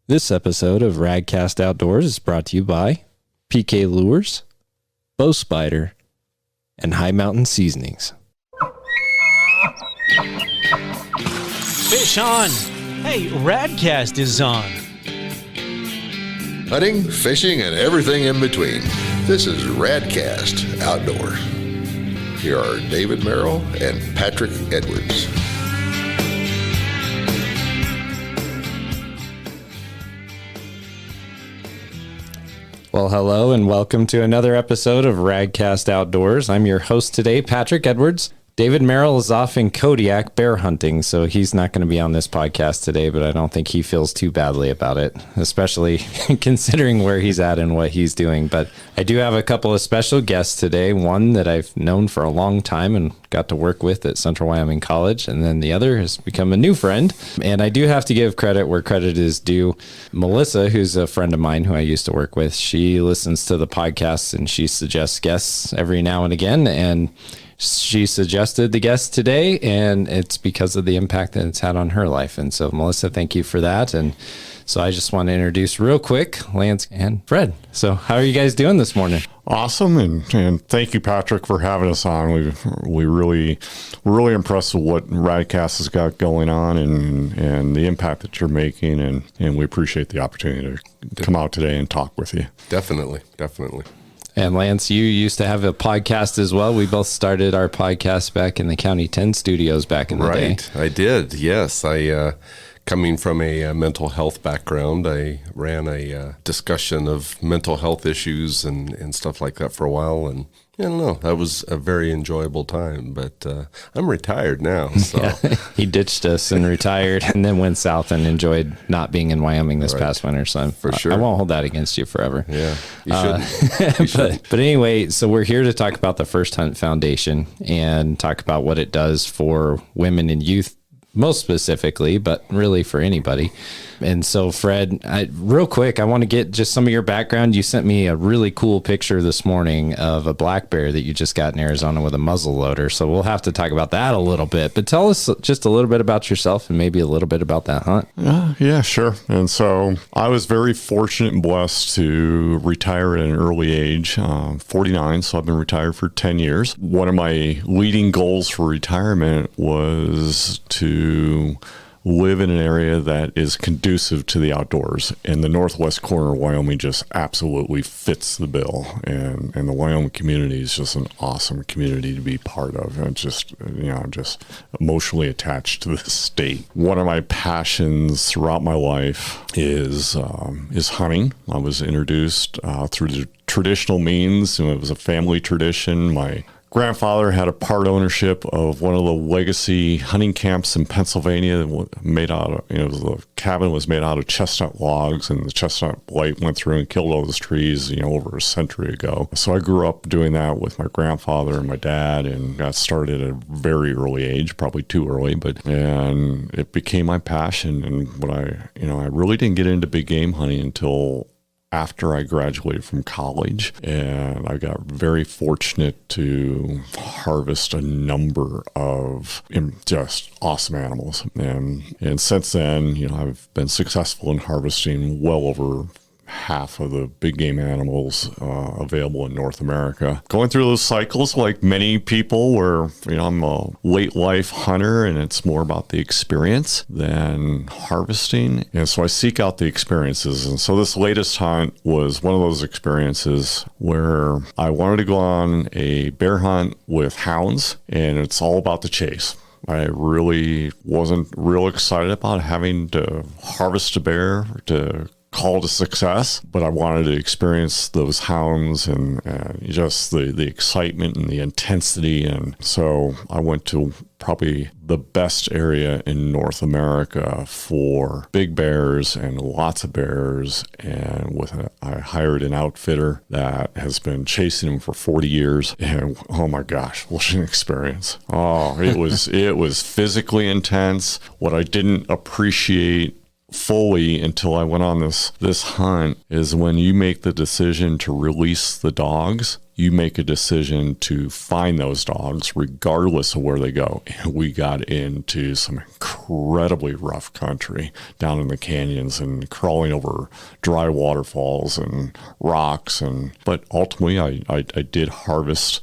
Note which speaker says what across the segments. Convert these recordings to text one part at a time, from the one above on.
Speaker 1: This episode of Radcast Outdoors is brought to you by PK Lures, Bow Spider, and High Mountain Seasonings.
Speaker 2: Fish on! Hey, Radcast is on.
Speaker 3: Hunting, fishing, and everything in between. This is Radcast Outdoors. Here are David Merrill and Patrick Edwards.
Speaker 1: Well, hello and welcome to another episode of Radcast Outdoors. I'm your host today, Patrick Edwards. David Merrill is off in Kodiak bear hunting, so he's not going to be on this podcast today, but I don't think he feels too badly about it, especially considering where he's at and what he's doing. But I do have a couple of special guests today, one that I've known for a long time and got to work with at Central Wyoming College, and then the other has become a new friend. And I do have to give credit where credit is due. Melissa, who's a friend of mine who I used to work with, she listens to the podcast and she suggests guests every now and again, and she suggested the guest today, and it's because of the impact that it's had on her life. And so, Melissa, thank you for that. And so I just want to introduce real quick Lance and Fred. So how are you guys doing this morning?
Speaker 4: Awesome, and thank you, Patrick, we're having us on. We're really impressed with what Radcast has got going on and the impact that you're making, and we appreciate the opportunity to come out today and talk with you.
Speaker 3: Definitely.
Speaker 1: And Lance, you used to have a podcast as well. We both started our podcast back in the County 10 studios back in the day.
Speaker 5: Right, I did, yes. Coming from a mental health background, I ran a discussion of mental health issues and stuff like that for a while, and I don't know, that was a very enjoyable time, but I'm retired now. So.
Speaker 1: Yeah, he ditched us and retired and then went south and enjoyed not being in Wyoming this past winter, so
Speaker 5: for sure.
Speaker 1: I won't hold that against you forever.
Speaker 5: Yeah, you shouldn't.
Speaker 1: But anyway, so we're here to talk about the First Hunt Foundation and talk about what it does for women and youth, most specifically, but really for anybody. And so, Fred, real quick, I want to get just some of your background. You sent me a really cool picture this morning of a black bear that you just got in Arizona with a muzzle loader. So we'll have to talk about that a little bit. But tell us just a little bit about yourself and maybe a little bit about that hunt.
Speaker 4: Yeah, sure. And so I was very fortunate and blessed to retire at an early age, 49. So I've been retired for 10 years. One of my leading goals for retirement was to live in an area that is conducive to the outdoors, and the northwest corner of Wyoming just absolutely fits the bill. And the Wyoming community is just an awesome community to be part of. And I'm just emotionally attached to this state. One of my passions throughout my life is hunting. I was introduced through the traditional means. It was a family tradition. My grandfather had a part ownership of one of the legacy hunting camps in Pennsylvania, made out of, the cabin was made out of chestnut logs, and the chestnut blight went through and killed all those trees, over a century ago. So I grew up doing that with my grandfather and my dad, and got started at a very early age, probably too early, and it became my passion. And I really didn't get into big game hunting until after I graduated from college, and I got very fortunate to harvest a number of just awesome animals. And since then, I've been successful in harvesting well over half of the big game animals available in North America. Going through those cycles like many people where, I'm a late life hunter and it's more about the experience than harvesting. And so I seek out the experiences. And so this latest hunt was one of those experiences where I wanted to go on a bear hunt with hounds, and it's all about the chase. I really wasn't real excited about having to harvest a bear to call to success, but I wanted to experience those hounds and just the excitement and the intensity. And so I went to probably the best area in North America for big bears and lots of bears. And I hired an outfitter that has been chasing them for 40 years. And oh my gosh, what an experience. Oh, it was physically intense. What I didn't appreciate fully until I went on this hunt is when you make the decision to release the dogs you make a decision to find those dogs regardless of where they go. And we got into some incredibly rough country down in the canyons and crawling over dry waterfalls and rocks. But ultimately, I did harvest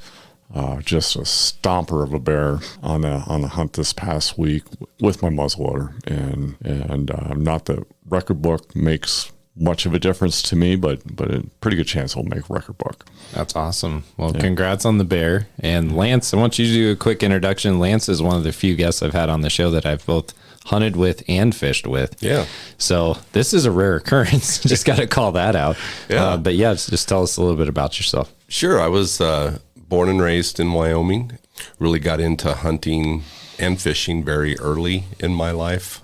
Speaker 4: just a stomper of a bear on the hunt this past week with my muzzleloader, and not that record book makes much of a difference to me, but a pretty good chance it'll make record book.
Speaker 1: That's awesome. Well, congrats on the bear. And Lance, I want you to do a quick introduction. Lance is one of the few guests I've had on the show that I've both hunted with and fished with.
Speaker 5: Yeah.
Speaker 1: So this is a rare occurrence. Just got to call that out.
Speaker 5: Yeah.
Speaker 1: But yeah, just tell us a little bit about yourself.
Speaker 5: Sure. I was born and raised in Wyoming. Really got into hunting and fishing very early in my life.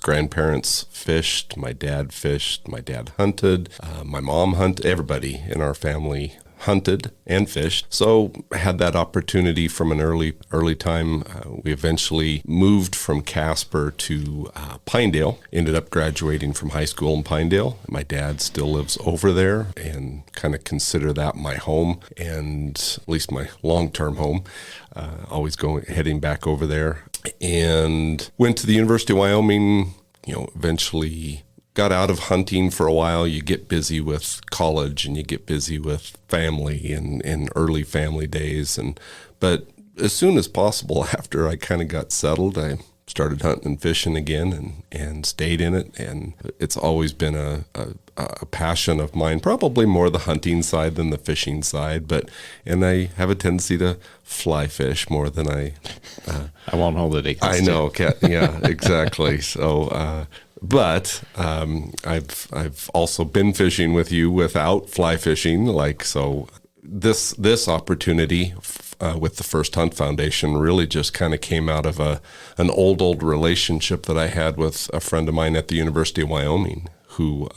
Speaker 5: Grandparents fished, my dad fished, my dad hunted, my mom hunted, everybody in our family hunted and fished. So I had that opportunity from an early time. We eventually moved from Casper to Pinedale, ended up graduating from high school in Pinedale. My dad still lives over there and kind of consider that my home, and at least my long-term home. Always heading back over there, and went to the University of Wyoming, eventually got out of hunting for a while. You get busy with college and you get busy with family and early family days. But as soon as possible after I kind of got settled, I started hunting and fishing again and stayed in it. And it's always been a passion of mine, probably more the hunting side than the fishing side. And I have a tendency to fly fish more than I
Speaker 1: won't hold it against
Speaker 5: I
Speaker 1: you.
Speaker 5: know. Yeah, exactly. So, but I've also been fishing with you without fly fishing. So this opportunity with the First Hunt Foundation really just kind of came out of an old relationship that I had with a friend of mine at the University of Wyoming who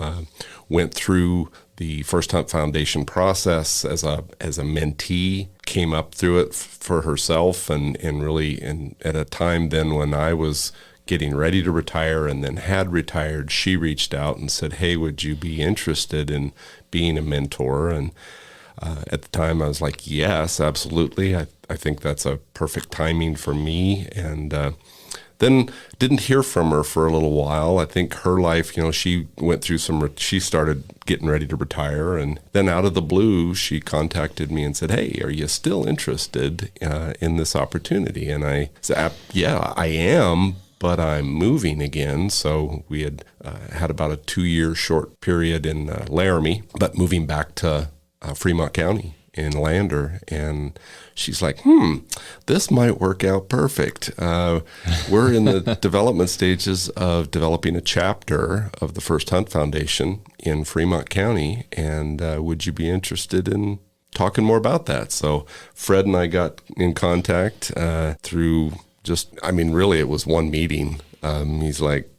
Speaker 5: went through the First Hunt Foundation process as a mentee, came up through it for herself, and really at a time then when I was getting ready to retire and then had retired, she reached out and said, "Hey, would you be interested in being a mentor?" And at the time I was like, yes, absolutely. I think that's a perfect timing for me. And then didn't hear from her for a little while. I think her life, she went through she started getting ready to retire. And then out of the blue, she contacted me and said, "Hey, are you still interested in this opportunity?" And I said, "Yeah, I am, but I'm moving again." So we had had about a 2-year short period in Laramie, but moving back to Fremont County in Lander. And she's like, this might work out perfect. We're in the development stages of developing a chapter of the First Hunt Foundation in Fremont County. And would you be interested in talking more about that? So Fred and I got in contact through really it was one meeting. He's like,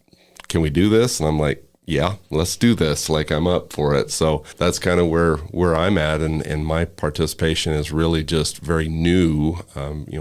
Speaker 5: "Can we do this?" And I'm like, "Yeah, let's do this." I'm up for it. So that's kind of where I'm at. And my participation is really just very new.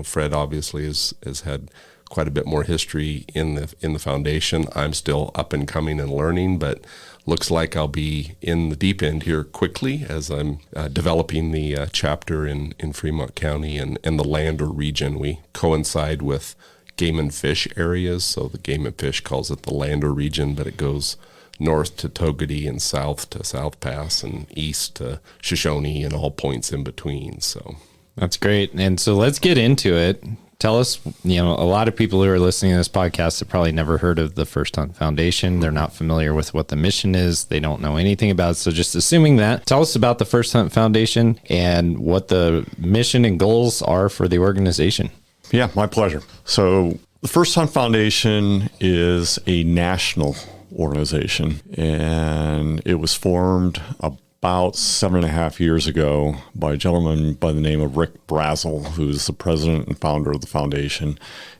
Speaker 5: Fred obviously has had quite a bit more history in the foundation. I'm still up and coming and learning, but looks like I'll be in the deep end here quickly as I'm developing the chapter in Fremont County and the Lander region. We coincide with game and fish areas. So the game and fish calls it the Lander region, but it goes north to Togadie and south to South Pass and east to Shoshone and all points in between. So
Speaker 1: that's great. And so let's get into it. Tell us, a lot of people who are listening to this podcast have probably never heard of the First Hunt Foundation. They're not familiar with what the mission is. They don't know anything about it. So just assuming that, tell us about the First Hunt Foundation and what the mission and goals are for the organization.
Speaker 4: Yeah, my pleasure. So the First Hunt Foundation is a national organization, and it was formed about 7.5 years ago by a gentleman by the name of Rick Brazel, who's the president and founder of the foundation.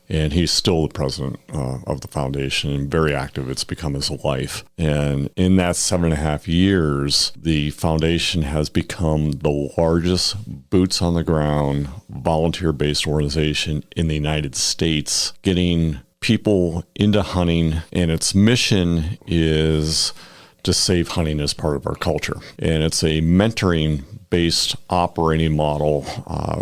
Speaker 4: And he's still the president of the foundation and very active. It's become his life. And in that 7.5 years, the foundation has become the largest boots on the ground volunteer-based organization in the United States, getting people into hunting. And its mission is to save hunting as part of our culture. And it's a mentoring based operating model,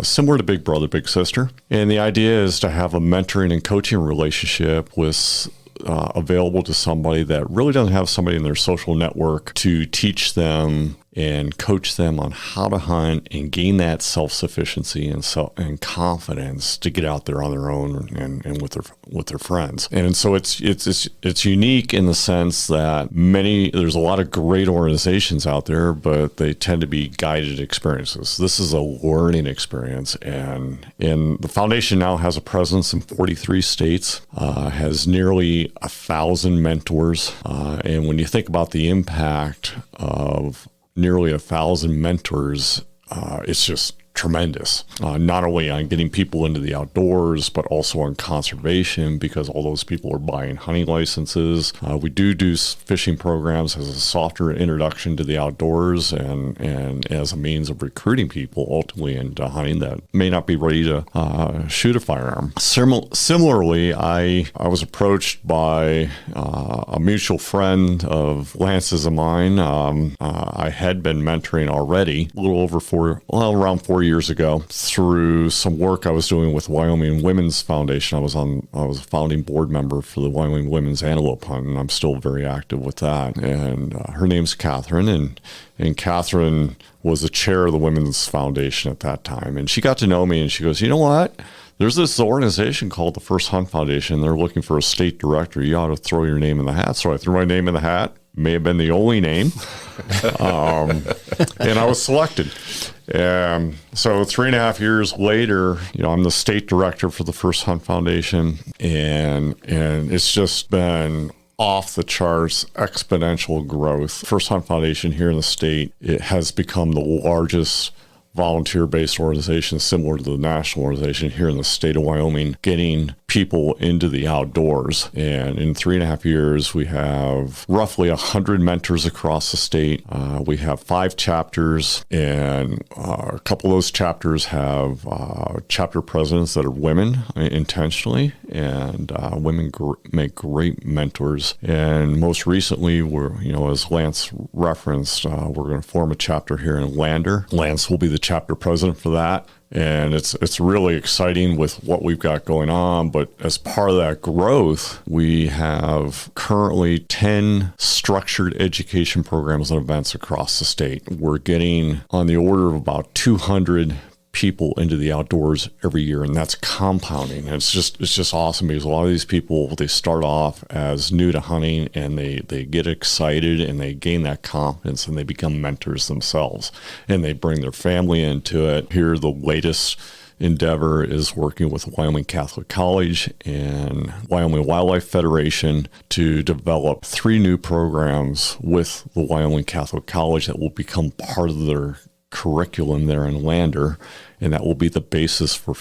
Speaker 4: similar to Big Brother, Big Sister. And the idea is to have a mentoring and coaching relationship with available to somebody that really doesn't have somebody in their social network to teach them and coach them on how to hunt and gain that self-sufficiency and confidence to get out there on their own and with their friends. And so it's unique in the sense that there's a lot of great organizations out there, but they tend to be guided experiences. This is a learning experience, and the foundation now has a presence in 43 states, has nearly 1,000 mentors, and when you think about the impact of nearly 1,000 mentors, it's just tremendous, not only on getting people into the outdoors, but also on conservation, because all those people are buying hunting licenses. We do fishing programs as a softer introduction to the outdoors and as a means of recruiting people ultimately into hunting that may not be ready to shoot a firearm. Similarly, I was approached by a mutual friend of Lance's of mine. I had been mentoring already a little over around 4 years ago through some work I was doing with Wyoming Women's Foundation. I was a founding board member for the Wyoming Women's Antelope Hunt, and I'm still very active with that. And her name's Catherine, and Catherine was the chair of the Women's Foundation at that time. And she got to know me, and she goes, "You know what? There's this organization called the First Hunt Foundation. They're looking for a state director. You ought to throw your name in the hat." So I threw my name in the hat. May have been the only name. And I was selected. So 3.5 years later, I'm the state director for the First Hunt Foundation. And it's just been off the charts, exponential growth. First Hunt Foundation here in the state, it has become the largest volunteer-based organization similar to the national organization here in the state of Wyoming, getting people into the outdoors. And in 3.5 years, we have roughly 100 mentors across the state. We have 5 chapters, and a couple of those chapters have chapter presidents that are women intentionally, and women make great mentors. And most recently, as Lance referenced, we're going to form a chapter here in Lander. Lance will be the chapter president for that. And it's really exciting with what we've got going on. But as part of that growth, we have currently 10 structured education programs and events across the state. We're getting on the order of about 200 people into the outdoors every year, and that's compounding. And it's just awesome because a lot of these people, they start off as new to hunting, and they get excited and they gain that confidence, and they become mentors themselves, and they bring their family into it. Here, the latest endeavor is working with Wyoming Catholic College and Wyoming Wildlife Federation to develop 3 new programs with the Wyoming Catholic College that will become part of their curriculum there in Lander, and that will be the basis for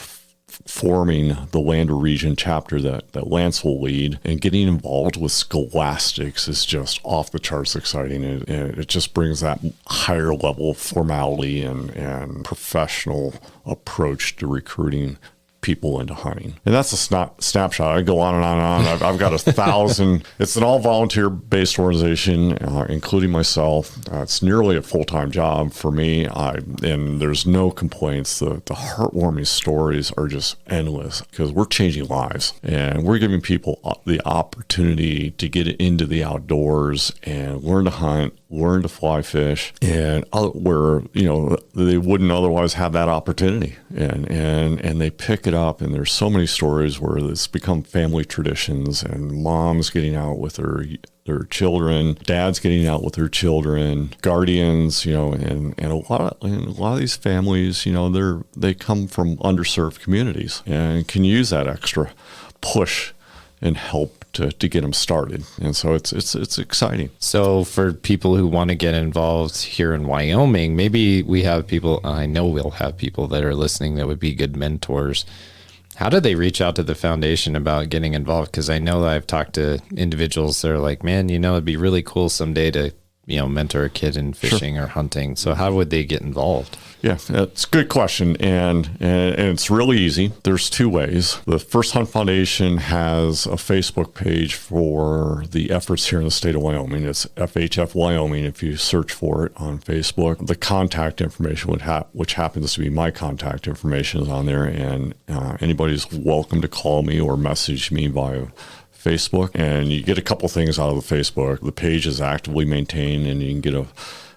Speaker 4: forming the Lander region chapter that Lance will lead. And getting involved with scholastics is just off the charts exciting. It just brings that higher level formality and professional approach to recruiting people into hunting. And that's a snapshot. I go on and on and on. I've got 1,000. It's an all volunteer based organization, including myself. It's nearly a full-time job for me. And there's no complaints. The heartwarming stories are just endless because we're changing lives, and we're giving people the opportunity to get into the outdoors and learn to hunt, learn to fly fish, and where they wouldn't otherwise have that opportunity, and they pick it up. And there's so many stories where it's become family traditions, and moms getting out with their children, dads getting out with their children, guardians, and a lot of these families, they come from underserved communities and can use that extra push and help to get them started. And so it's exciting.
Speaker 1: So for people who want to get involved here in Wyoming, maybe I know we'll have people that are listening that would be good mentors. How do they reach out to the foundation about getting involved? Because I know that I've talked to individuals that are like, man, it'd be really cool someday to mentor a kid in fishing or hunting. So how would they get involved?
Speaker 4: Yeah, that's a good question. And it's really easy. There's two ways. The First Hunt Foundation has a Facebook page for the efforts here in the state of Wyoming. It's FHF Wyoming. If you search for it on Facebook, the contact information which happens to be my contact information is on there. And anybody's welcome to call me or message me via Facebook. And you get a couple things out of the Facebook. The page is actively maintained, and you can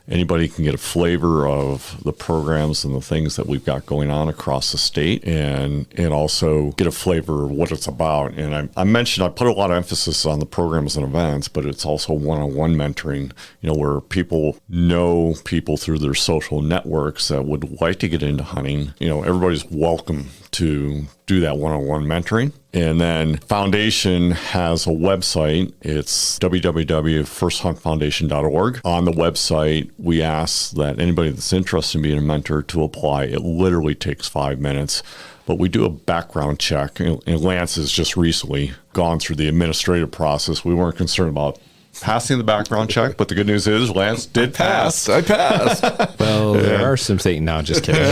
Speaker 4: anybody can get a flavor of the programs and the things that we've got going on across the state, and also get a flavor of what it's about. And I mentioned I put a lot of emphasis on the programs and events, but it's also one-on-one mentoring, where people know people through their social networks that would like to get into hunting. Everybody's welcome to do that one-on-one mentoring. And then Foundation has a website. It's www.firsthuntfoundation.org. On the website, we ask that anybody that's interested in being a mentor to apply. It literally takes 5 minutes. But we do a background check. And Lance has just recently gone through the administrative process. We weren't concerned about passing the background check, but the good news is Lance did pass.
Speaker 5: I passed.
Speaker 1: Well, there are some things. No, just kidding.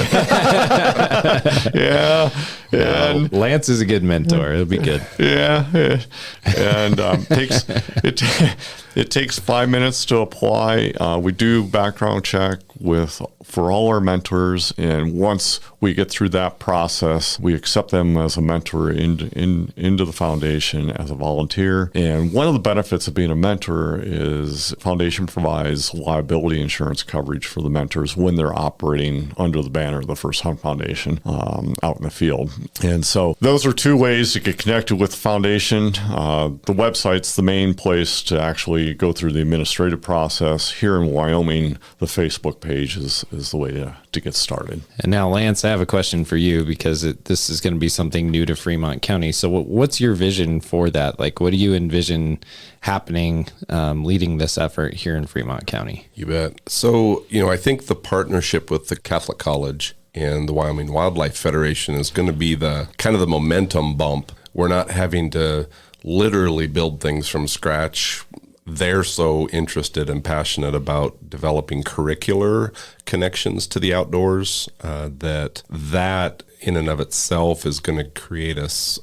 Speaker 4: Yeah.
Speaker 1: No, Lance is a good mentor. It'll be good.
Speaker 4: Yeah. And it takes 5 minutes to apply. We do background check for all our mentors, and once we get through that process, we accept them as a mentor into the foundation as a volunteer. And one of the benefits of being a mentor is foundation provides liability insurance coverage for the mentors when they're operating under the banner of the First Hunt Foundation out in the field. And so those are two ways to get connected with the foundation. The website's the main place to actually go through the administrative process. Here in Wyoming, the Facebook page is the way to get started.
Speaker 1: And now, Lance, I have a question for you, because this is going to be something new to Fremont County. So what's your vision for that? Like, what do you envision happening, leading this effort here in Fremont County?
Speaker 5: You bet. So, I think the partnership with the Catholic College and the Wyoming Wildlife Federation is going to be the kind of the momentum bump. We're not having to literally build things from scratch. They're so interested and passionate about developing curricular connections to the outdoors that in and of itself is going to create us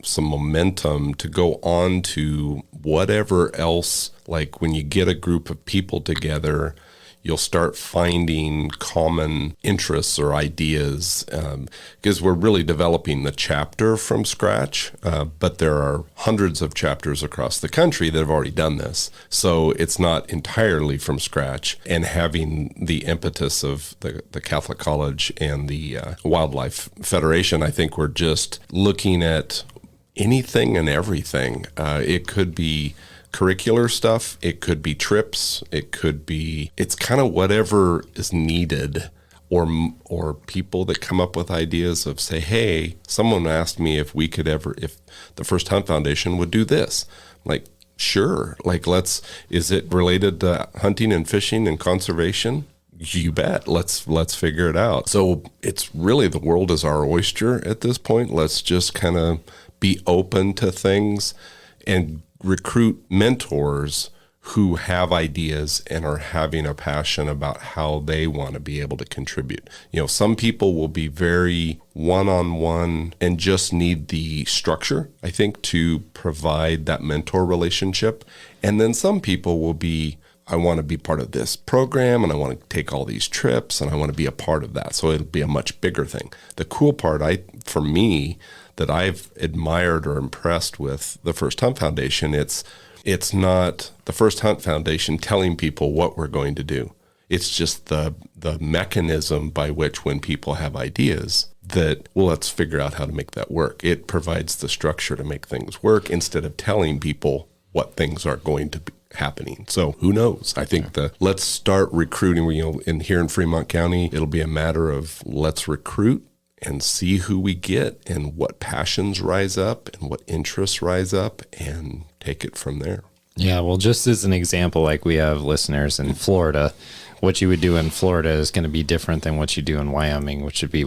Speaker 5: some momentum to go on to whatever else. Like when you get a group of people together, you'll start finding common interests or ideas, because we're really developing the chapter from scratch, but there are hundreds of chapters across the country that have already done this. So it's not entirely from scratch. And having the impetus of the Catholic College and the Wildlife Federation, I think we're just looking at anything and everything. It could be curricular stuff, it could be trips, it's kind of whatever is needed, or people that come up with ideas of, say, hey, someone asked me if the First Hunt Foundation would do this. Like, sure. Like, is it related to hunting and fishing and conservation? You bet. Let's figure it out. So it's really, the world is our oyster at this point. Let's just kind of be open to things and recruit mentors who have ideas and are having a passion about how they want to be able to contribute. Some people will be very one-on-one and just need the structure, I think, to provide that mentor relationship. And then some people will be, I want to be part of this program, and I want to take all these trips, and I want to be a part of that. So it'll be a much bigger thing. The cool part, for me, that I've admired or impressed with the First Hunt Foundation, it's not the First Hunt Foundation telling people what we're going to do. It's just the mechanism by which, when people have ideas, that, well, let's figure out how to make that work. It provides the structure to make things work instead of telling people what things are going to be happening. So who knows? I think let's start recruiting. Here in Fremont County, it'll be a matter of let's recruit and see who we get and what passions rise up and what interests rise up, and take it from there.
Speaker 1: Yeah, well, just as an example, like we have listeners in Florida, what you would do in Florida is going to be different than what you do in Wyoming, which would be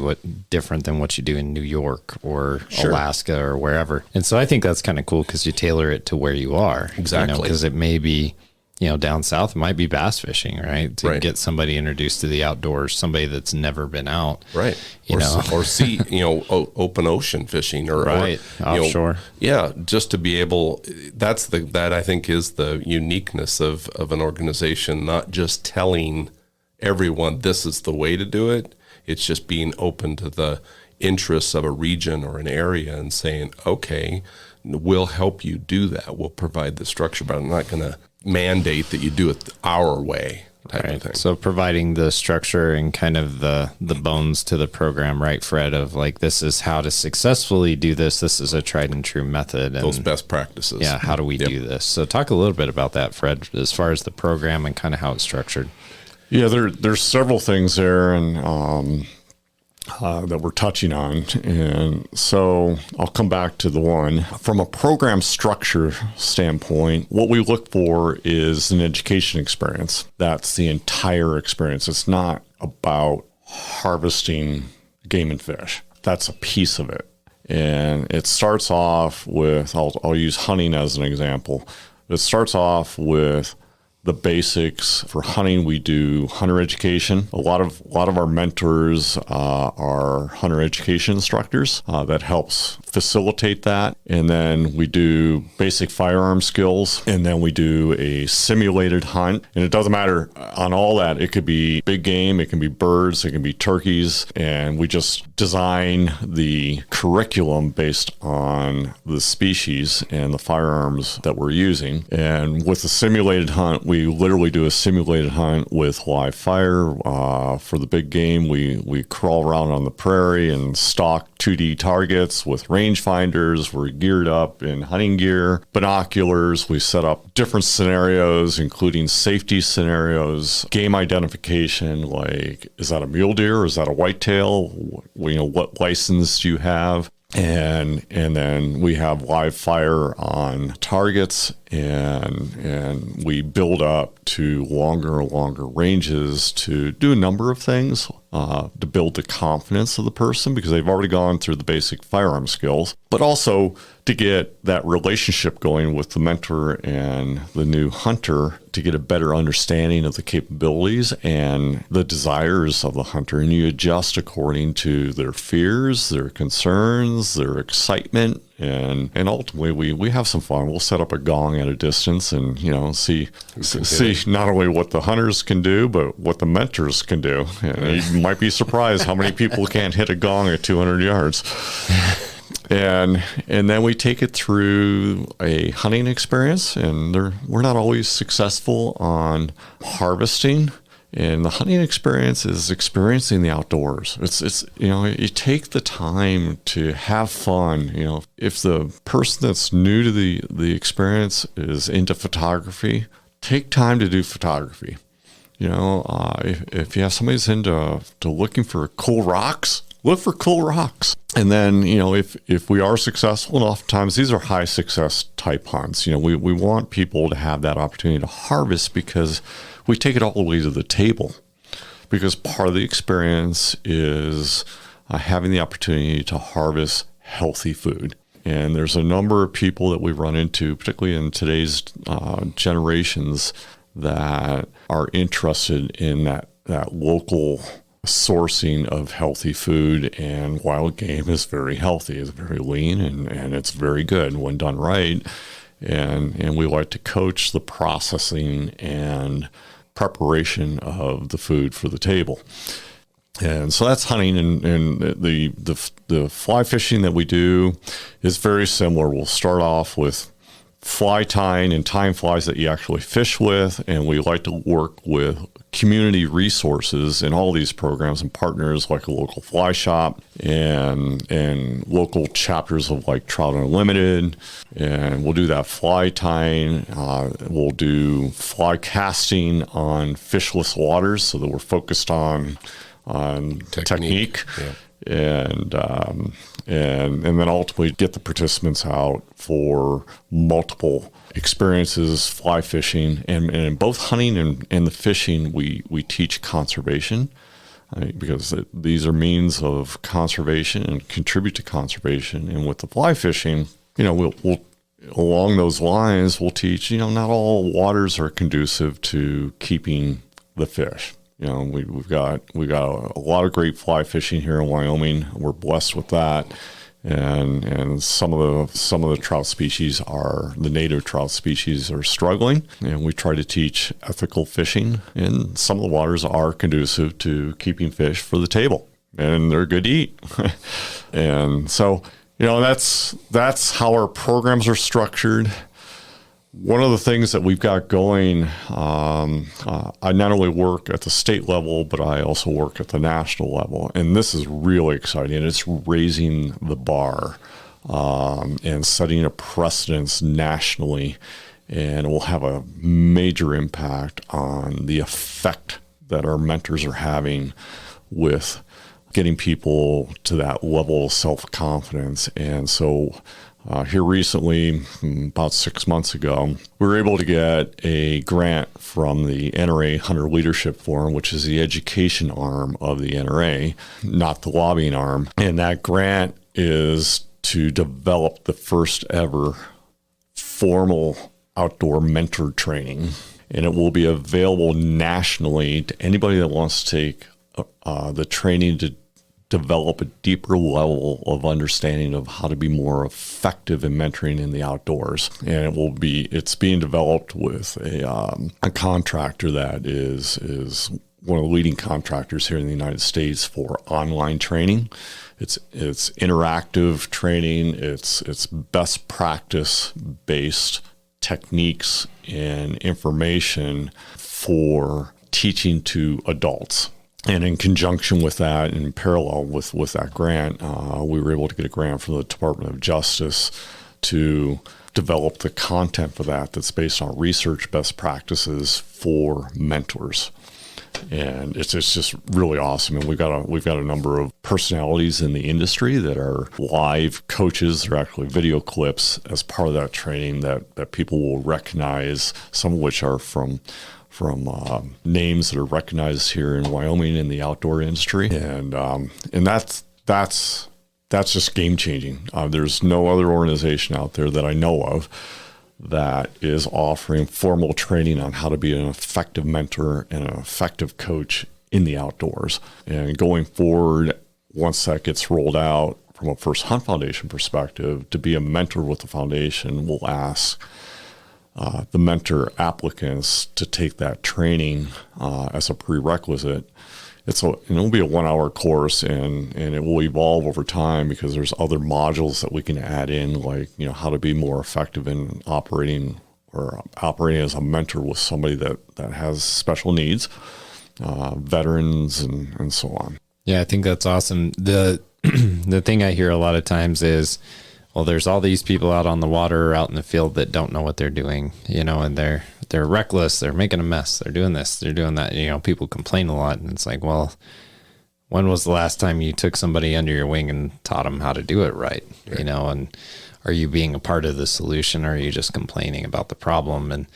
Speaker 1: different than what you do in New York or Alaska or wherever. And so I think that's kind of cool, because you tailor it to where you are.
Speaker 5: Exactly.
Speaker 1: Because it may be down south, it might be bass fishing, right? To
Speaker 5: Right.
Speaker 1: get somebody introduced to the outdoors, somebody that's never been out.
Speaker 5: Right. Or sea, open ocean fishing or
Speaker 1: Right. Offshore.
Speaker 5: Just to be able, that I think is the uniqueness of an organization, not just telling everyone this is the way to do it. It's just being open to the interests of a region or an area and saying, okay, we'll help you do that. We'll provide the structure, but I'm not going to mandate that you do it our way type of thing.
Speaker 1: So providing the structure and kind of the bones to the program, right, Fred, of like, this is how to successfully do this. This is a tried and true method. And
Speaker 5: Those best practices.
Speaker 1: yeah, how do we do this? So talk a little bit about that, Fred, as far as the program and kind of how it's structured.
Speaker 4: Yeah, there's several things there, and that we're touching on. And so I'll come back to the one. From a program structure standpoint, what we look for is an education experience. That's the entire experience. It's not about harvesting game and fish. That's a piece of it. And it starts off with, I'll use hunting as an example. It starts off with the basics. For hunting, we do hunter education. A lot of our mentors are hunter education instructors. That helps facilitate that. And then we do basic firearm skills. And then we do a simulated hunt. And it doesn't matter on all that. It could be big game, it can be birds, it can be turkeys. And we just design the curriculum based on the species and the firearms that we're using. And with the simulated hunt, we literally do a simulated hunt with live fire. For the big game, we crawl around on the prairie and stalk 2D targets with rangefinders. We're geared up in hunting gear, binoculars. We set up different scenarios, including safety scenarios, game identification, like, is that a mule deer or is that a whitetail? What license do you have? And then we have live fire on targets, and we build up to longer and longer ranges to do a number of things to build the confidence of the person, because they've already gone through the basic firearm skills, but also to get that relationship going with the mentor and the new hunter, to get a better understanding of the capabilities and the desires of the hunter. And you adjust according to their fears, their concerns, their excitement. And ultimately, we have some fun. We'll set up a gong at a distance and, see not only what the hunters can do, but what the mentors can do. And you might be surprised how many people can't hit a gong at 200 yards. And then we take it through a hunting experience, and we're not always successful on harvesting. And the hunting experience is experiencing the outdoors. It's you take the time to have fun. If the person that's new to the experience is into photography, take time to do photography. If you have somebody who's into looking for cool rocks, look for cool rocks. And then, if we are successful, and oftentimes these are high success type hunts, we want people to have that opportunity to harvest, because we take it all the way to the table, because part of the experience is having the opportunity to harvest healthy food. And there's a number of people that we run into, particularly in today's generations, that are interested in that local sourcing of healthy food. And wild game is very healthy. It's very lean, and it's very good when done right. And we like to coach the processing and preparation of the food for the table. And so that's hunting, and the fly fishing that we do is very similar. We'll start off with fly tying and tying flies that you actually fish with, and we like to work with community resources in all these programs and partners like a local fly shop and local chapters of like Trout Unlimited, and we'll do that fly tying. We'll do fly casting on fishless waters, so that we're focused on technique. Yeah. And then ultimately get the participants out for multiple experiences, fly fishing, and in both hunting and the fishing, we teach conservation, because these are means of conservation and contribute to conservation. And with the fly fishing, we'll along those lines, we'll teach, not all waters are conducive to keeping the fish. We've got a lot of great fly fishing here in Wyoming. We're blessed with that. And some of the trout species the native trout species are struggling, and we try to teach ethical fishing, and some of the waters are conducive to keeping fish for the table, and they're good to eat. And so, that's how our programs are structured. One of the things that we've got going, I not only work at the state level, but I also work at the national level. And this is really exciting. It's raising the bar and setting a precedence nationally. And it will have a major impact on the effect that our mentors are having with getting people to that level of self-confidence. And so here recently, about 6 months ago, we were able to get a grant from the NRA Hunter Leadership Forum, which is the education arm of the NRA, not the lobbying arm. And that grant is to develop the first ever formal outdoor mentor training. And it will be available nationally to anybody that wants to take the training to develop a deeper level of understanding of how to be more effective in mentoring in the outdoors. And it's being developed with a contractor that is one of the leading contractors here in the United States for online training. It's interactive training. It's best practice based techniques and information for teaching to adults. And in conjunction with that, in parallel with that grant, we were able to get a grant from the Department of Justice to develop the content for that's based on research best practices for mentors. And it's just really awesome. And we've got a number of personalities in the industry that are live coaches. They're actually video clips as part of that training that people will recognize, some of which are from names that are recognized here in Wyoming in the outdoor industry, and that's just game changing. There's no other organization out there that I know of that is offering formal training on how to be an effective mentor and an effective coach in the outdoors. And going forward, once that gets rolled out from a First Hunt Foundation perspective, to be a mentor with the foundation, we'll ask the mentor applicants to take that training as a prerequisite. It'll be a 1-hour course, and it will evolve over time because there's other modules that we can add in, like how to be more effective in operating as a mentor with somebody that has special needs, veterans, and so on.
Speaker 1: Yeah, I think that's awesome. The thing I hear a lot of times is, well, there's all these people out on the water or out in the field that don't know what they're doing, and they're reckless. They're making a mess. They're doing this. They're doing that. People complain a lot, and it's like, well, when was the last time you took somebody under your wing and taught them how to do it right? And are you being a part of the solution, or are you just complaining about the problem? And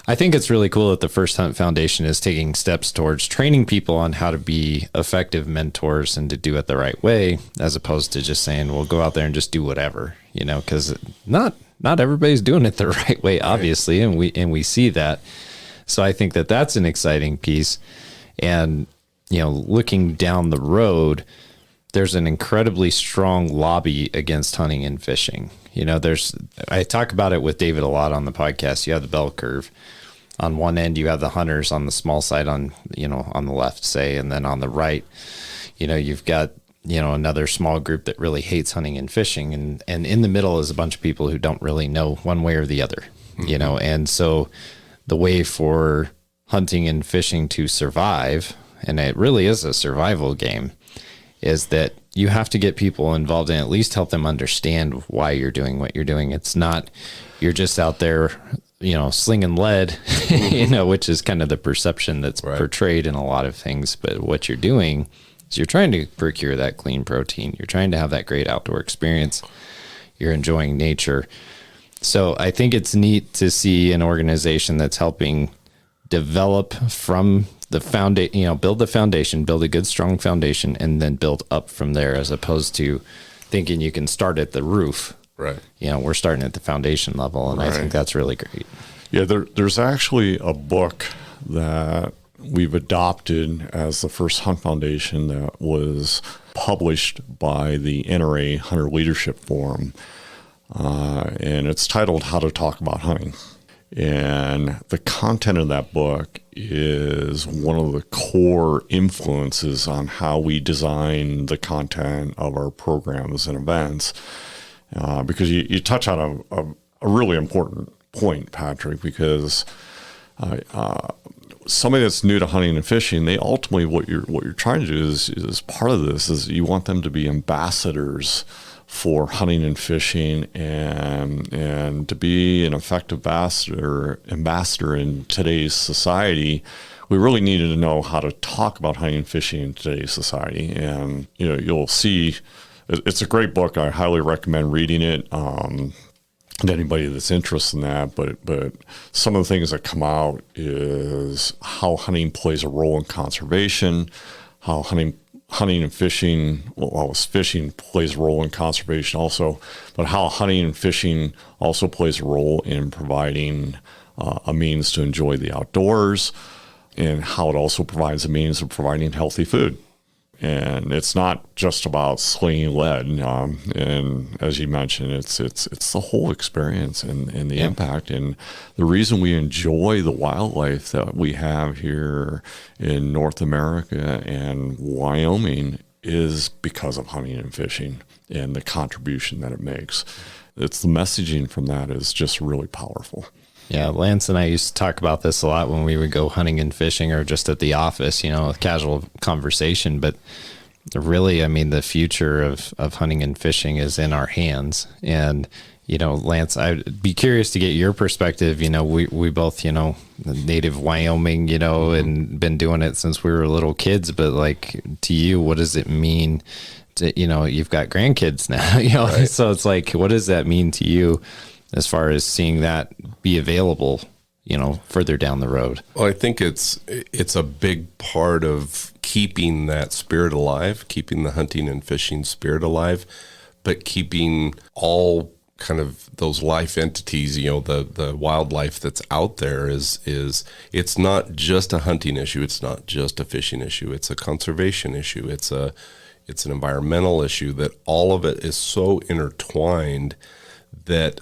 Speaker 1: I think it's really cool that the First Hunt Foundation is taking steps towards training people on how to be effective mentors and to do it the right way, as opposed to just saying, well, go out there and just do whatever, because not everybody's doing it the right way, obviously. And we see that. So I think that that's an exciting piece. And, looking down the road, there's an incredibly strong lobby against hunting and fishing. I talk about it with David a lot on the podcast. You have the bell curve. On one end, you have the hunters on the small side on the left, say, and then on the right, you've got, another small group that really hates hunting and fishing. And in the middle is a bunch of people who don't really know one way or the other, and so the way for hunting and fishing to survive, and it really is a survival game, is that you have to get people involved and at least help them understand why you're doing what you're doing. It's not, you're just out there, slinging lead, which is kind of the perception that's portrayed in a lot of things. But what you're doing is you're trying to procure that clean protein. You're trying to have that great outdoor experience. You're enjoying nature. So I think it's neat to see an organization that's helping develop from the foundation, build the foundation, build a good, strong foundation, and then build up from there, as opposed to thinking you can start at the roof
Speaker 5: Right.
Speaker 1: We're starting at the foundation level, and I think that's really great.
Speaker 4: Yeah, there's actually a book that we've adopted as the first Hunt Foundation that was published by the NRA Hunter Leadership Forum, and it's titled How to Talk About Hunting. And the content of that book is one of the core influences on how we design the content of our programs and events, because you touch on a really important point, Patrick, because somebody that's new to hunting and fishing, they ultimately what you're trying to do is part of this is you want them to be ambassadors for hunting and fishing, and to be an effective ambassador in today's society. We really needed to know how to talk about hunting and fishing in today's society, and you'll see it's a great book. I highly recommend reading it. To anybody that's interested in that, but some of the things that come out is how hunting plays a role in conservation, how hunting and fishing, fishing plays a role in conservation also, but how hunting and fishing also plays a role in providing a means to enjoy the outdoors, and how it also provides a means of providing healthy food. And it's not just about slinging lead. And as you mentioned, it's the whole experience and the impact. And the reason we enjoy the wildlife that we have here in North America and Wyoming is because of hunting and fishing and the contribution that it makes. It's the messaging from that is just really powerful.
Speaker 1: Yeah, Lance and I used to talk about this a lot when we would go hunting and fishing or just at the office, a casual conversation. But really, I mean, the future of hunting and fishing is in our hands. And, Lance, I'd be curious to get your perspective. We both, native Wyoming, and been doing it since we were little kids. But like to you, what does it mean to, you've got grandkids now,
Speaker 5: Right.
Speaker 1: So it's like, what does that mean to you as far as seeing that be available, further down the road?
Speaker 5: Well, I think it's a big part of keeping that spirit alive, keeping the hunting and fishing spirit alive, but keeping all kind of those life entities, the wildlife that's out there is it's not just a hunting issue. It's not just a fishing issue. It's a conservation issue. It's an environmental issue, that all of it is so intertwined that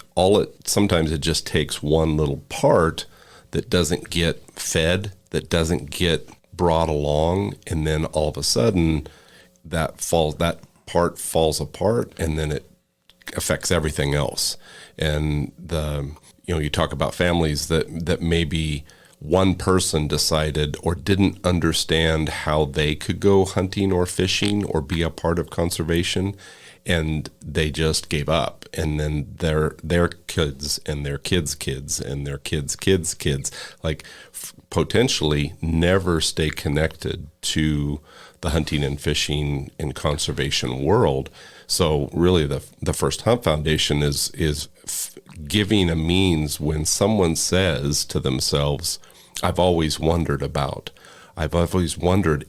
Speaker 5: sometimes it just takes one little part that doesn't get fed, that doesn't get brought along, and then all of a sudden that part falls apart, and then it affects everything else. And you talk about families that maybe one person decided or didn't understand how they could go hunting or fishing or be a part of conservation, and they just gave up. And then their kids and their kids' kids and their kids' kids' kids, potentially never stay connected to the hunting and fishing and conservation world. So really the First Hunt Foundation is giving a means when someone says to themselves, I've always wondered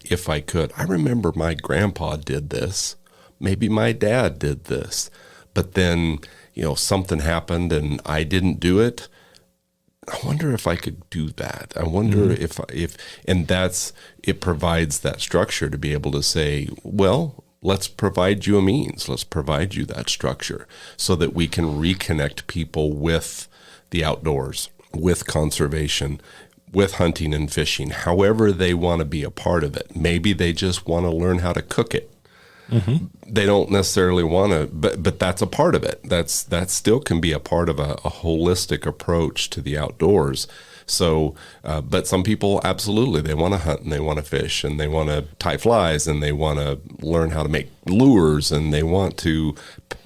Speaker 5: if I could. I remember my grandpa did this. Maybe my dad did this, but then, something happened and I didn't do it. I wonder if I could do that. I wonder and it provides that structure to be able to say, well, let's provide you a means. Let's provide you that structure so that we can reconnect people with the outdoors, with conservation, with hunting and fishing, however they want to be a part of it. Maybe they just want to learn how to cook it. Mm-hmm. They don't necessarily want to, but that's a part of it. That still can be a part of a holistic approach to the outdoors. So, but some people absolutely, they want to hunt and they want to fish and they want to tie flies and they want to learn how to make lures and they want to,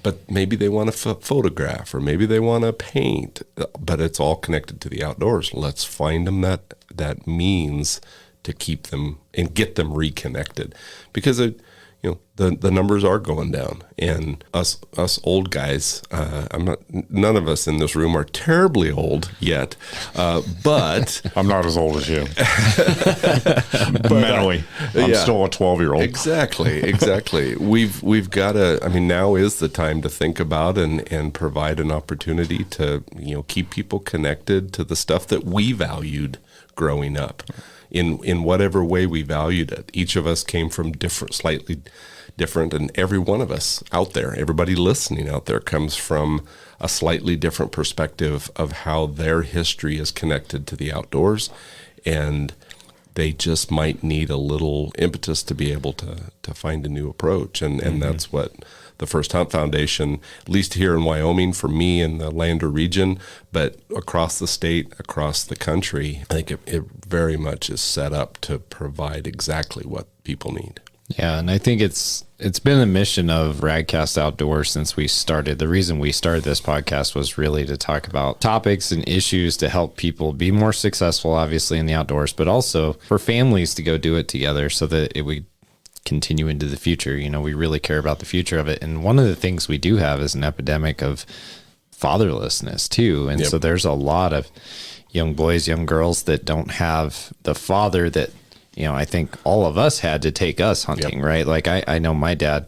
Speaker 5: but maybe they want to photograph or maybe they want to paint. But it's all connected to the outdoors. Let's find them that means to keep them and get them reconnected, because the numbers are going down, and us old guys, none of us in this room are terribly old yet, but
Speaker 4: I'm not as old as you. Mentally. I'm still a 12-year-old.
Speaker 5: Exactly. We've got to. I mean, now is the time to think about and provide an opportunity to keep people connected to the stuff that we valued growing up, in whatever way we valued it. Each of us came from slightly different, and every one of us out there, everybody listening out there, comes from a slightly different perspective of how their history is connected to the outdoors, and they just might need a little impetus to be able to find a new approach. And that's what the First Hunt Foundation, at least here in Wyoming, for me in the Lander region, but across the state, across the country, I think it very much is set up to provide exactly what people need.
Speaker 1: Yeah, and I think it's been a mission of Radcast Outdoors since we started. The reason we started this podcast was really to talk about topics and issues to help people be more successful, obviously, in the outdoors, but also for families to go do it together so that it would continue into the future. We really care about the future of it. And one of the things we do have is an epidemic of fatherlessness too. And so there's a lot of young boys, young girls that don't have the father that I think all of us had to take us hunting, right? Like I know my dad,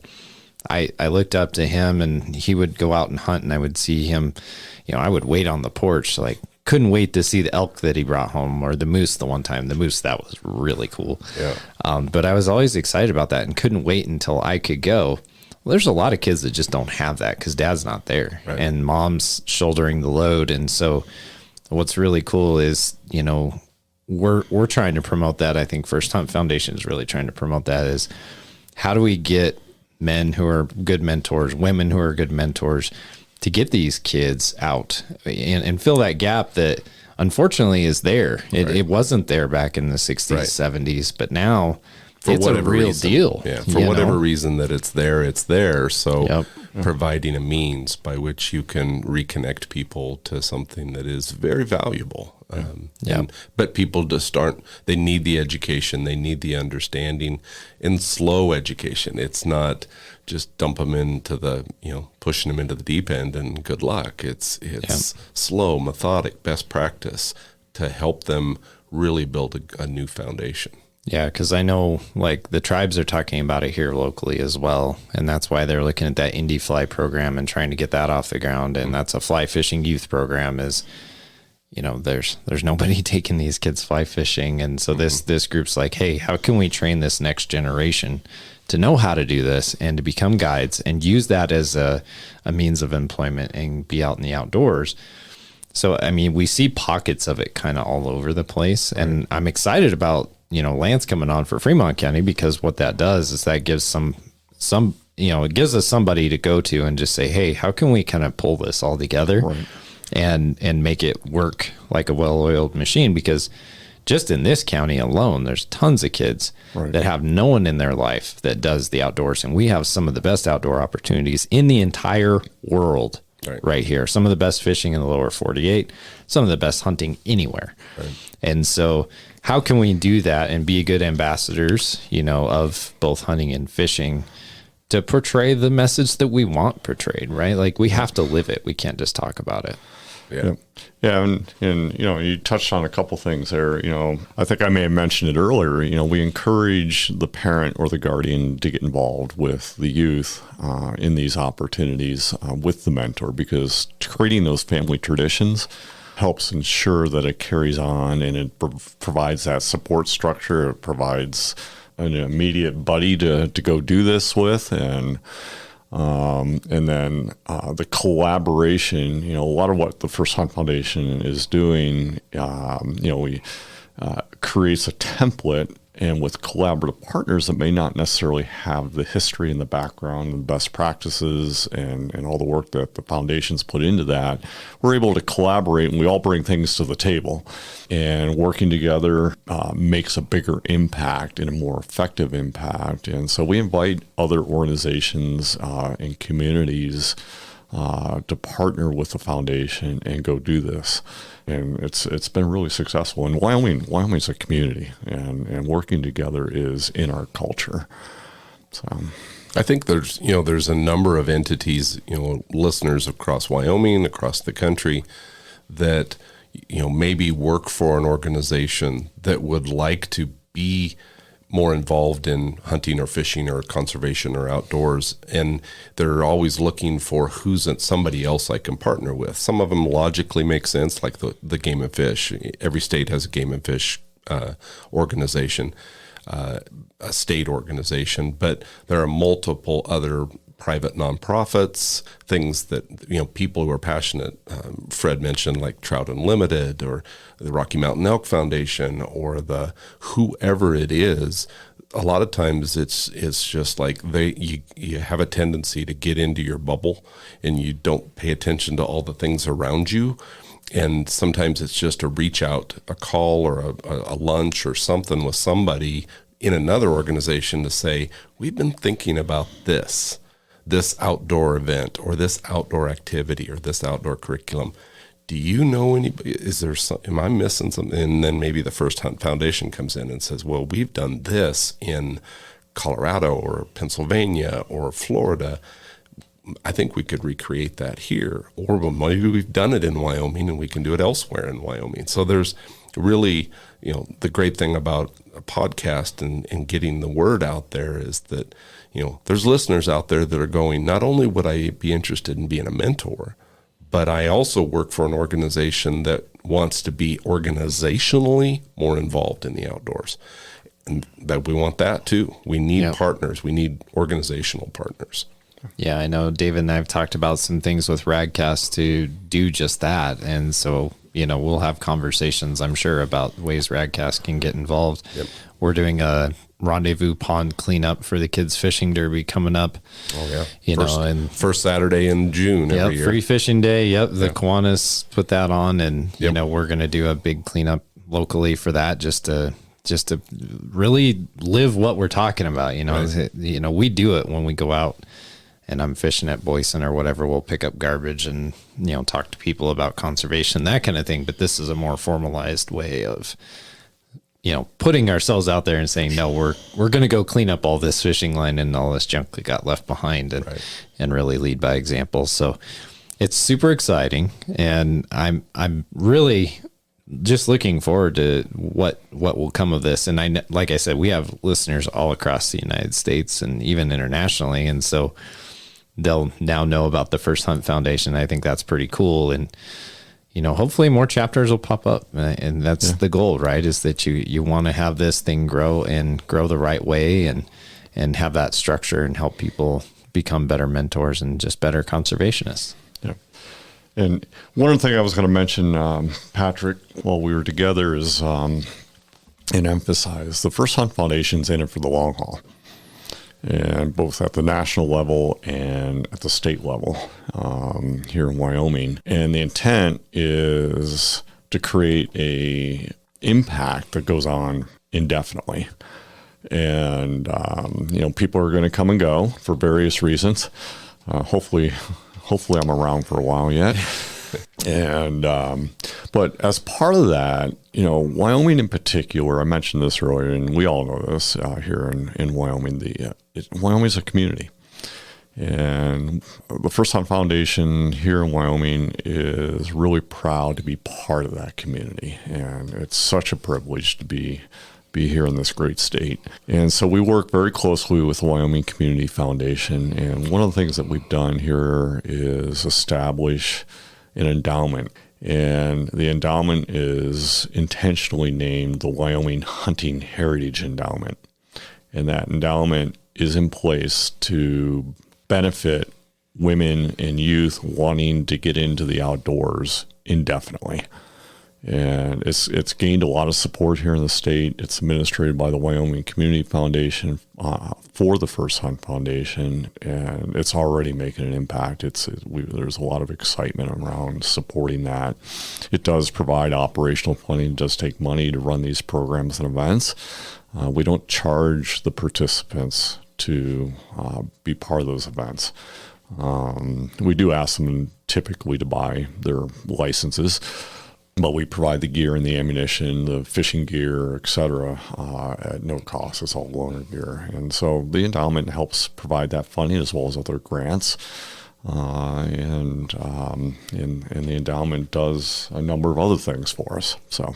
Speaker 1: I looked up to him and he would go out and hunt and I would see him, I would wait on the porch, like couldn't wait to see the elk that he brought home or the moose the one time. The moose, that was really cool. Yeah. But I was always excited about that and couldn't wait until I could go. Well, there's a lot of kids that just don't have that because dad's not there and mom's shouldering the load. And so what's really cool is, we're trying to promote that. I think First Hunt Foundation is really trying to promote that is how do we get men who are good mentors, women who are good mentors to get these kids out and fill that gap that unfortunately is there. It wasn't there back in the 60s, 70s, but now it's a real deal.
Speaker 5: Yeah, for whatever reason that it's there. So providing a means by which you can reconnect people to something that is very valuable. But people just they need the education, they need the understanding, and slow education. It's not just dump them into pushing them into the deep end and good luck. It's slow, methodic, best practice to help them really build a new foundation.
Speaker 1: Yeah, because I know like the tribes are talking about it here locally as well. And that's why they're looking at that Indie Fly program and trying to get that off the ground. And that's a fly fishing youth program is, there's nobody taking these kids fly fishing. And so this group's like, hey, how can we train this next generation to know how to do this and to become guides and use that as a means of employment and be out in the outdoors. So, I mean, we see pockets of it kind of all over the place. And I'm excited about, Lance coming on for Fremont County, because what that does is that gives it gives us somebody to go to and just say, hey, how can we kind of pull this all together and make it work like a well-oiled machine? Because just in this county alone, there's tons of kids that have no one in their life that does the outdoors. And we have some of the best outdoor opportunities in the entire world right here. Some of the best fishing in the lower 48, some of the best hunting anywhere. And so how can we do that and be good ambassadors, of both hunting and fishing to portray the message that we want portrayed, right? Like we have to live it. We can't just talk about it.
Speaker 4: Yeah. And you touched on a couple things there. I think I may have mentioned it earlier. We encourage the parent or the guardian to get involved with the youth in these opportunities with the mentor, because creating those family traditions helps ensure that it carries on and it provides that support structure. It provides an immediate buddy to go do this with, and then the collaboration. A lot of what the First Hunt Foundation is doing, we creates a template, and with collaborative partners that may not necessarily have the history and the background and best practices and all the work that the foundation's put into that, we're able to collaborate, and we all bring things to the table, and working together makes a bigger impact and a more effective impact. And so we invite other organizations and communities to partner with the foundation and go do this. And it's been really successful. And Wyoming's a community, and working together is in our culture. So
Speaker 5: I think there's a number of entities, listeners across Wyoming, across the country, that maybe work for an organization that would like to be more involved in hunting or fishing or conservation or outdoors, and they're always looking for who's somebody else I can partner with. Some of them logically make sense, like the Game and Fish. Every state has a Game and Fish organization, a state organization, but there are multiple other private nonprofits, things that, people who are passionate. Fred mentioned like Trout Unlimited or the Rocky Mountain Elk Foundation or the whoever it is. A lot of times it's just like you have a tendency to get into your bubble and you don't pay attention to all the things around you. And sometimes it's just a reach out, a call or a lunch or something with somebody in another organization to say, we've been thinking about this outdoor event or this outdoor activity or this outdoor curriculum. Do you know anybody? Am I missing something? And then maybe the First Hunt Foundation comes in and says, well, we've done this in Colorado or Pennsylvania or Florida. I think we could recreate that here. Or well, maybe we've done it in Wyoming and we can do it elsewhere in Wyoming. So there's really, the great thing about a podcast and getting the word out there is that, there's listeners out there that are going, not only would I be interested in being a mentor, but I also work for an organization that wants to be organizationally more involved in the outdoors. And that we want that too. We need partners. We need organizational partners.
Speaker 1: Yeah, I know David and I have talked about some things with Radcast to do just that. And so, we'll have conversations, I'm sure, about ways Radcast can get involved. Yep. We're doing a rendezvous pond cleanup for the kids fishing derby coming up.
Speaker 5: Oh yeah. First Saturday in June every year.
Speaker 1: Free fishing day. Yep. The Kiwanis put that on, and we're going to do a big cleanup locally for that just to really live what we're talking about. Right. We do it when we go out and I'm fishing at Boyson or whatever. We'll pick up garbage and, talk to people about conservation, that kind of thing. But this is a more formalized way of, putting ourselves out there and saying, no, we're going to go clean up all this fishing line and all this junk that got left behind and really lead by example. So it's super exciting. And I'm really just looking forward to what will come of this. And like I said, we have listeners all across the United States and even internationally. And so they'll now know about the First Hunt Foundation. I think that's pretty cool. And, hopefully more chapters will pop up, and that's the goal, right? Is that you want to have this thing grow and grow the right way and have that structure and help people become better mentors and just better conservationists.
Speaker 4: Yeah. And one thing I was going to mention, Patrick, while we were together is, and emphasize the First Hunt Foundation's in it for the long haul. And both at the national level and at the state level here in Wyoming. And the intent is to create a impact that goes on indefinitely. And, people are going to come and go for various reasons. Hopefully I'm around for a while yet. And, but as part of that, Wyoming in particular, I mentioned this earlier, and we all know this here in Wyoming, Wyoming is a community. And the First Hunt Foundation here in Wyoming is really proud to be part of that community. And it's such a privilege to be here in this great state. And so we work very closely with the Wyoming Community Foundation. And one of the things that we've done here is establish an endowment. And the endowment is intentionally named the Wyoming Hunting Heritage Endowment. And that endowment is in place to benefit women and youth wanting to get into the outdoors indefinitely. And it's gained a lot of support here in the state. It's administered by the Wyoming Community Foundation for the First Hunt Foundation, and it's already making an impact. There's a lot of excitement around supporting that. It does provide operational funding. It does take money to run these programs and events. We don't charge the participants to be part of those events. We do ask them typically to buy their licenses, but we provide the gear and the ammunition, the fishing gear, et cetera, at no cost. It's all loaner gear. And so the endowment helps provide that funding as well as other grants. And the endowment does a number of other things for us. So,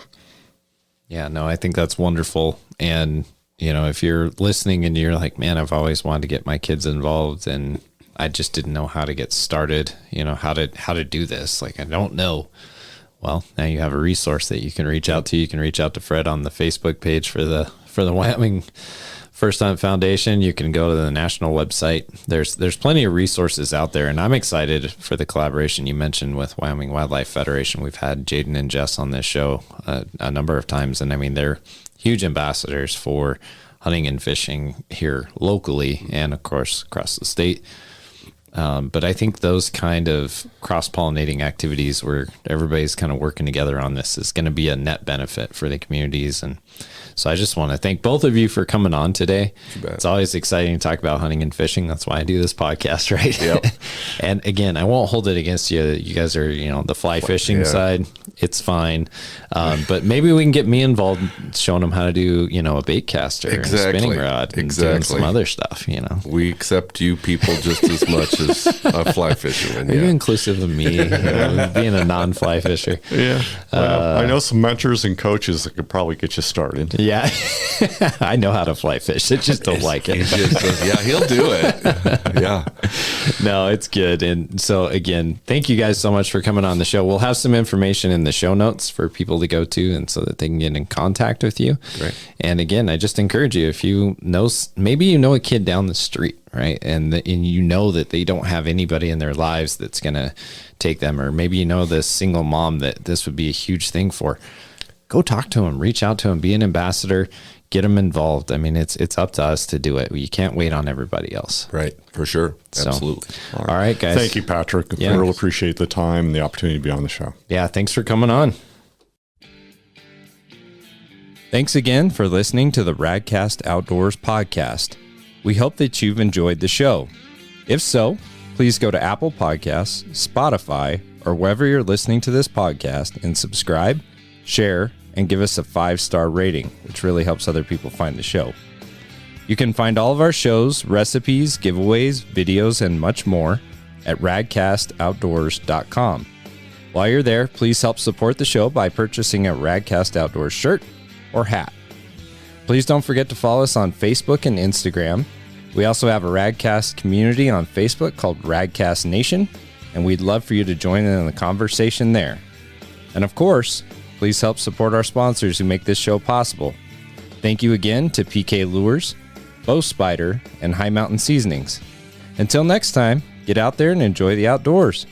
Speaker 1: yeah, no, I think that's wonderful. And if you're listening and you're like, man, I've always wanted to get my kids involved and I just didn't know how to get started, how to do this. Like, I don't know. Well, now you have a resource that you can reach out to. You can reach out to Fred on the Facebook page for the Wyoming First Hunt Foundation. You can go to the national website. There's plenty of resources out there, and I'm excited for the collaboration you mentioned with Wyoming Wildlife Federation. We've had Jaden and Jess on this show a number of times, and I mean, they're huge ambassadors for hunting and fishing here locally and, of course, across the state. But I think those kind of cross-pollinating activities where everybody's kind of working together on this is going to be a net benefit for the communities. And so I just want to thank both of you for coming on today. It's always exciting to talk about hunting and fishing. That's why I do this podcast, right? Yep. And again, I won't hold it against you. You guys are, the fly fishing side. It's fine. But maybe we can get me involved showing them how to do, a bait caster and a spinning rod and doing some other stuff,
Speaker 5: We accept you people just as much as a fly fisherman.
Speaker 1: Are you inclusive of me being a non-fly fisher?
Speaker 4: Yeah. Well, I know some mentors and coaches that could probably get you started.
Speaker 1: Yeah. I know how to fly fish. I just don't like it.
Speaker 5: He'll do it. Yeah.
Speaker 1: No, it's good. And so again, thank you guys so much for coming on the show. We'll have some information in the show notes for people to go to and so that they can get in contact with you.
Speaker 5: Right.
Speaker 1: And again, I just encourage you, if maybe you know a kid down the street, right? And you know that they don't have anybody in their lives that's going to take them, or maybe this single mom that this would be a huge thing for. Go talk to them, reach out to them, be an ambassador, get them involved. I mean, it's up to us to do it. You can't wait on everybody else.
Speaker 5: Right. For sure. Absolutely.
Speaker 1: All right, guys.
Speaker 4: Thank you, Patrick.
Speaker 1: Yeah.
Speaker 4: I really appreciate the time and the opportunity to be on the show.
Speaker 1: Yeah. Thanks for coming on. Thanks again for listening to the Radcast Outdoors podcast. We hope that you've enjoyed the show. If so, please go to Apple Podcasts, Spotify, or wherever you're listening to this podcast and subscribe, share, and give us a 5-star rating, which really helps other people find the show. You can find all of our shows, recipes, giveaways, videos, and much more at radcastoutdoors.com. While you're there, please help support the show by purchasing a Radcast Outdoors shirt or hat. Please don't forget to follow us on Facebook and Instagram. We also have a Radcast community on Facebook called Radcast Nation, and we'd love for you to join in the conversation there. And of course, please help support our sponsors who make this show possible. Thank you again to PK Lures, Bow Spider, and High Mountain Seasonings. Until next time, get out there and enjoy the outdoors.